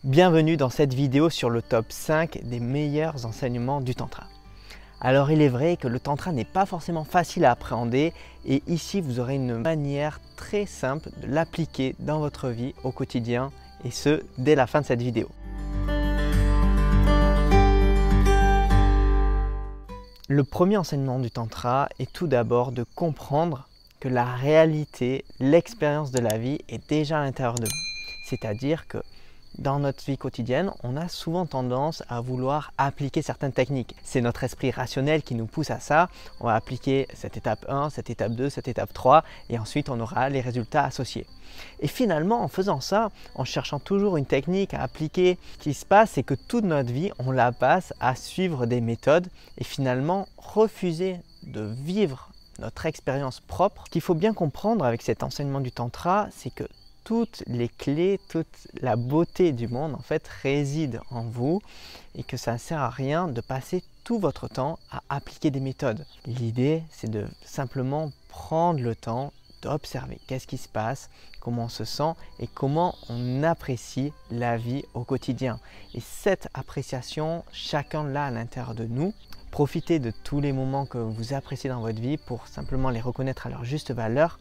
Bienvenue dans cette vidéo sur le top 5 des meilleurs enseignements du Tantra. Alors il est vrai que le Tantra n'est pas forcément facile à appréhender et ici vous aurez une manière très simple de l'appliquer dans votre vie au quotidien et ce dès la fin de cette vidéo. Le premier enseignement du Tantra est tout d'abord de comprendre que la réalité, l'expérience de la vie est déjà à l'intérieur de vous. C'est-à-dire que dans notre vie quotidienne, on a souvent tendance à vouloir appliquer certaines techniques. C'est notre esprit rationnel qui nous pousse à ça. On va appliquer cette étape 1, cette étape 2, cette étape 3 et ensuite on aura les résultats associés. Et finalement, en faisant ça, en cherchant toujours une technique à appliquer, ce qui se passe, c'est que toute notre vie, on la passe à suivre des méthodes et finalement refuser de vivre notre expérience propre. Ce qu'il faut bien comprendre avec cet enseignement du Tantra, c'est que toutes les clés, toute la beauté du monde en fait réside en vous et que ça ne sert à rien de passer tout votre temps à appliquer des méthodes. L'idée, c'est de simplement prendre le temps d'observer qu'est-ce qui se passe, comment on se sent et comment on apprécie la vie au quotidien. Et cette appréciation, chacun l'a à l'intérieur de nous. Profitez de tous les moments que vous appréciez dans votre vie pour simplement les reconnaître à leur juste valeur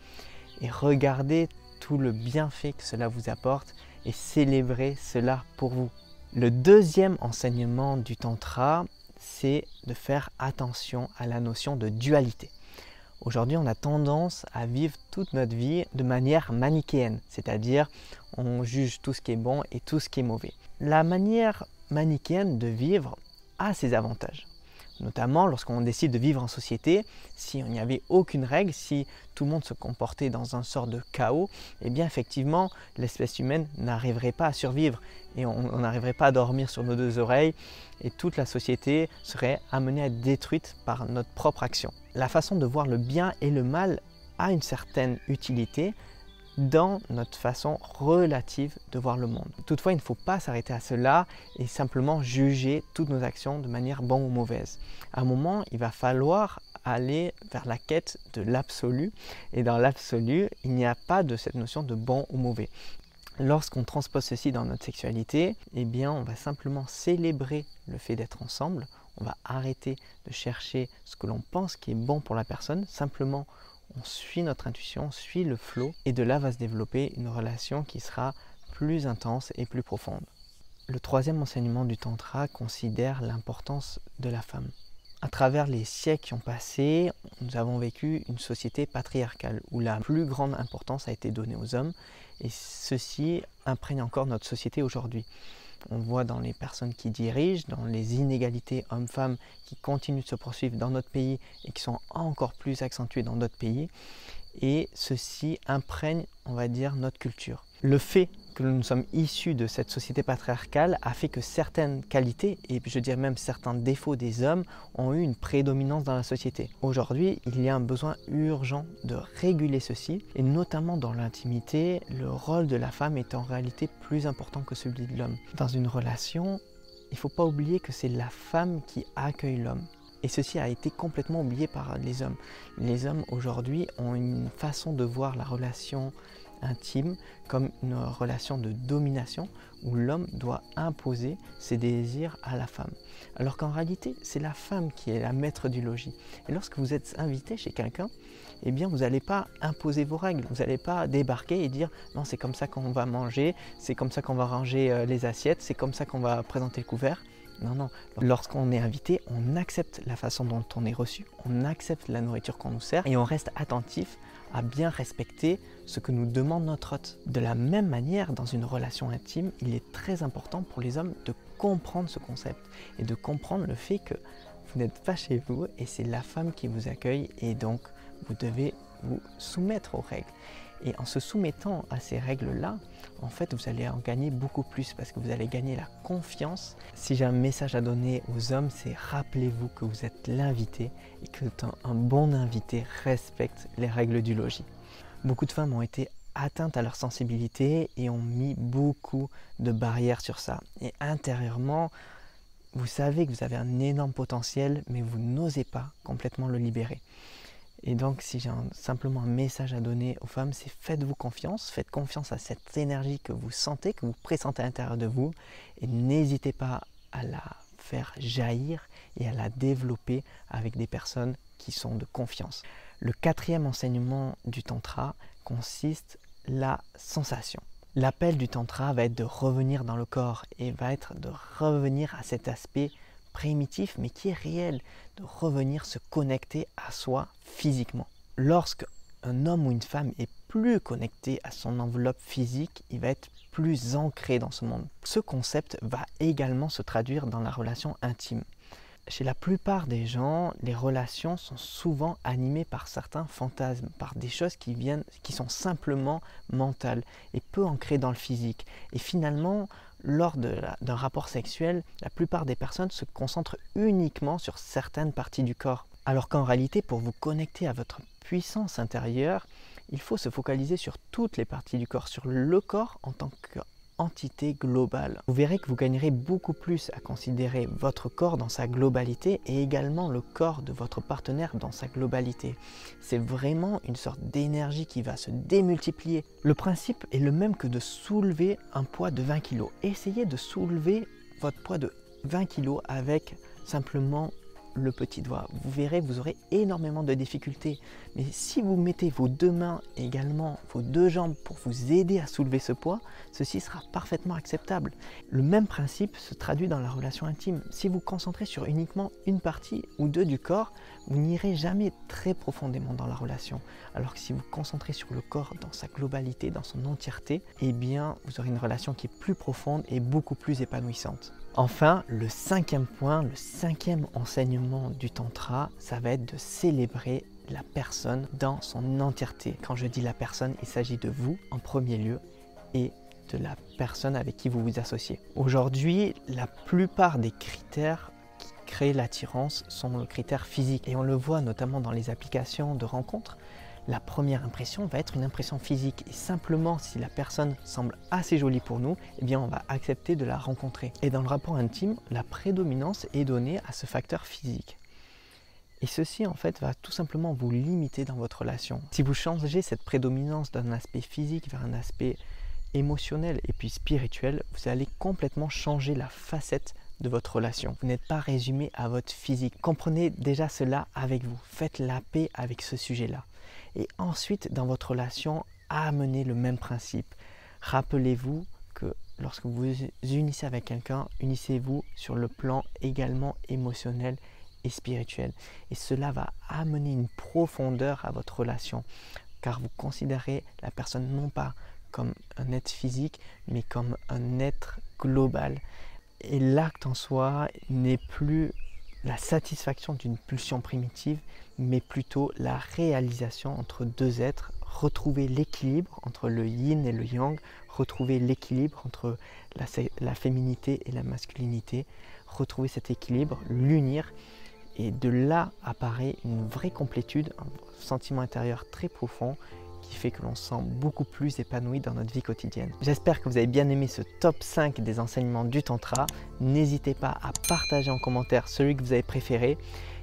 et regardez tout le bienfait que cela vous apporte et célébrez cela pour vous. Le deuxième enseignement du Tantra, c'est de faire attention à la notion de dualité. Aujourd'hui, on a tendance à vivre toute notre vie de manière manichéenne, c'est-à-dire on juge tout ce qui est bon et tout ce qui est mauvais. La manière manichéenne de vivre a ses avantages. Notamment lorsqu'on décide de vivre en société, si il n'y avait aucune règle, si tout le monde se comportait dans un sort de chaos, eh bien effectivement l'espèce humaine n'arriverait pas à survivre et on n'arriverait pas à dormir sur nos deux oreilles et toute la société serait amenée à être détruite par notre propre action. La façon de voir le bien et le mal a une certaine utilité dans notre façon relative de voir le monde. Toutefois, il ne faut pas s'arrêter à cela et simplement juger toutes nos actions de manière bonne ou mauvaise. À un moment, il va falloir aller vers la quête de l'absolu et dans l'absolu, il n'y a pas de cette notion de bon ou mauvais. Lorsqu'on transpose ceci dans notre sexualité, eh bien, on va simplement célébrer le fait d'être ensemble. On va arrêter de chercher ce que l'on pense qui est bon pour la personne, simplement on suit notre intuition, on suit le flow et de là va se développer une relation qui sera plus intense et plus profonde. Le troisième enseignement du Tantra considère l'importance de la femme. À travers les siècles qui ont passé, nous avons vécu une société patriarcale où la plus grande importance a été donnée aux hommes et ceci imprègne encore notre société aujourd'hui. On voit dans les personnes qui dirigent, dans les inégalités hommes-femmes qui continuent de se poursuivre dans notre pays et qui sont encore plus accentuées dans d'autres pays. Et ceci imprègne, on va dire, notre culture. Le fait que nous sommes issus de cette société patriarcale a fait que certaines qualités, et je dirais même certains défauts des hommes, ont eu une prédominance dans la société. Aujourd'hui, il y a un besoin urgent de réguler ceci, et notamment dans l'intimité, le rôle de la femme est en réalité plus important que celui de l'homme. Dans une relation, il ne faut pas oublier que c'est la femme qui accueille l'homme. Et ceci a été complètement oublié par les hommes. Les hommes aujourd'hui ont une façon de voir la relation intime comme une relation de domination où l'homme doit imposer ses désirs à la femme. Alors qu'en réalité, c'est la femme qui est la maître du logis. Et lorsque vous êtes invité chez quelqu'un, eh bien vous n'allez pas imposer vos règles, vous n'allez pas débarquer et dire non c'est comme ça qu'on va manger, c'est comme ça qu'on va ranger les assiettes, c'est comme ça qu'on va présenter le couvert. Non, non. Lorsqu'on est invité, on accepte la façon dont on est reçu, on accepte la nourriture qu'on nous sert et on reste attentif à bien respecter ce que nous demande notre hôte. De la même manière, dans une relation intime, il est très important pour les hommes de comprendre ce concept et de comprendre le fait que vous n'êtes pas chez vous et c'est la femme qui vous accueille et donc vous devez vous soumettre aux règles. Et en se soumettant à ces règles-là, en fait, vous allez en gagner beaucoup plus parce que vous allez gagner la confiance. Si j'ai un message à donner aux hommes, c'est rappelez-vous que vous êtes l'invité et que un bon invité respecte les règles du logis. Beaucoup de femmes ont été atteintes à leur sensibilité et ont mis beaucoup de barrières sur ça. Et intérieurement, vous savez que vous avez un énorme potentiel, mais vous n'osez pas complètement le libérer. Et donc si j'ai simplement un message à donner aux femmes, c'est faites confiance à cette énergie que vous sentez, que vous pressentez à l'intérieur de vous, et n'hésitez pas à la faire jaillir et à la développer avec des personnes qui sont de confiance. Le quatrième enseignement du tantra consiste la sensation. L'appel du tantra va être de revenir dans le corps et va être de revenir à cet aspect primitif mais qui est réel, de revenir se connecter à soi physiquement. Lorsque un homme ou une femme est plus connecté à son enveloppe physique, il va être plus ancré dans ce monde. Ce concept va également se traduire dans la relation intime. Chez la plupart des gens, les relations sont souvent animées par certains fantasmes, par des choses qui sont simplement mentales et peu ancrées dans le physique. Et finalement, lors d'un rapport sexuel, la plupart des personnes se concentrent uniquement sur certaines parties du corps. Alors qu'en réalité, pour vous connecter à votre puissance intérieure, il faut se focaliser sur toutes les parties du corps, sur le corps en tant qu'entité globale. Vous verrez que vous gagnerez beaucoup plus à considérer votre corps dans sa globalité et également le corps de votre partenaire dans sa globalité. C'est vraiment une sorte d'énergie qui va se démultiplier. Le principe est le même que de soulever un poids de 20 kg. Essayez de soulever votre poids de 20 kg avec simplement le petit doigt. Vous verrez, vous aurez énormément de difficultés. Mais si vous mettez vos deux mains et également vos deux jambes pour vous aider à soulever ce poids, ceci sera parfaitement acceptable. Le même principe se traduit dans la relation intime. Si vous concentrez sur uniquement une partie ou deux du corps, vous n'irez jamais très profondément dans la relation. Alors que si vous concentrez sur le corps dans sa globalité, dans son entièreté, eh bien, vous aurez une relation qui est plus profonde et beaucoup plus épanouissante. Enfin, le cinquième point, le cinquième enseignement du tantra, ça va être de célébrer la personne dans son entièreté. Quand je dis la personne, il s'agit de vous en premier lieu et de la personne avec qui vous vous associez. Aujourd'hui, la plupart des critères qui créent l'attirance sont le critère physique et on le voit notamment dans les applications de rencontres. La première impression va être une impression physique et simplement si la personne semble assez jolie pour nous, eh bien on va accepter de la rencontrer. Et dans le rapport intime, la prédominance est donnée à ce facteur physique. Et ceci en fait va tout simplement vous limiter dans votre relation. Si vous changez cette prédominance d'un aspect physique vers un aspect émotionnel et puis spirituel, vous allez complètement changer la facette de votre relation. Vous n'êtes pas résumé à votre physique. Comprenez déjà cela avec vous. Faites la paix avec ce sujet-là. Et ensuite, dans votre relation, amenez le même principe. Rappelez-vous que lorsque vous vous unissez avec quelqu'un, unissez-vous sur le plan également émotionnel et spirituel. Et cela va amener une profondeur à votre relation, car vous considérez la personne non pas comme un être physique, mais comme un être global. Et l'acte en soi n'est plus la satisfaction d'une pulsion primitive, mais plutôt la réalisation entre deux êtres, retrouver l'équilibre entre le yin et le yang, retrouver l'équilibre entre la féminité et la masculinité, retrouver cet équilibre, l'unir, et de là apparaît une vraie complétude, un sentiment intérieur très profond qui fait que l'on se sent beaucoup plus épanoui dans notre vie quotidienne. J'espère que vous avez bien aimé ce top 5 des enseignements du Tantra. N'hésitez pas à partager en commentaire celui que vous avez préféré.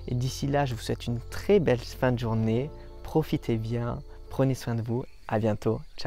Et d'ici là, je vous souhaite une très belle fin de journée. Profitez bien, prenez soin de vous. À bientôt. Ciao.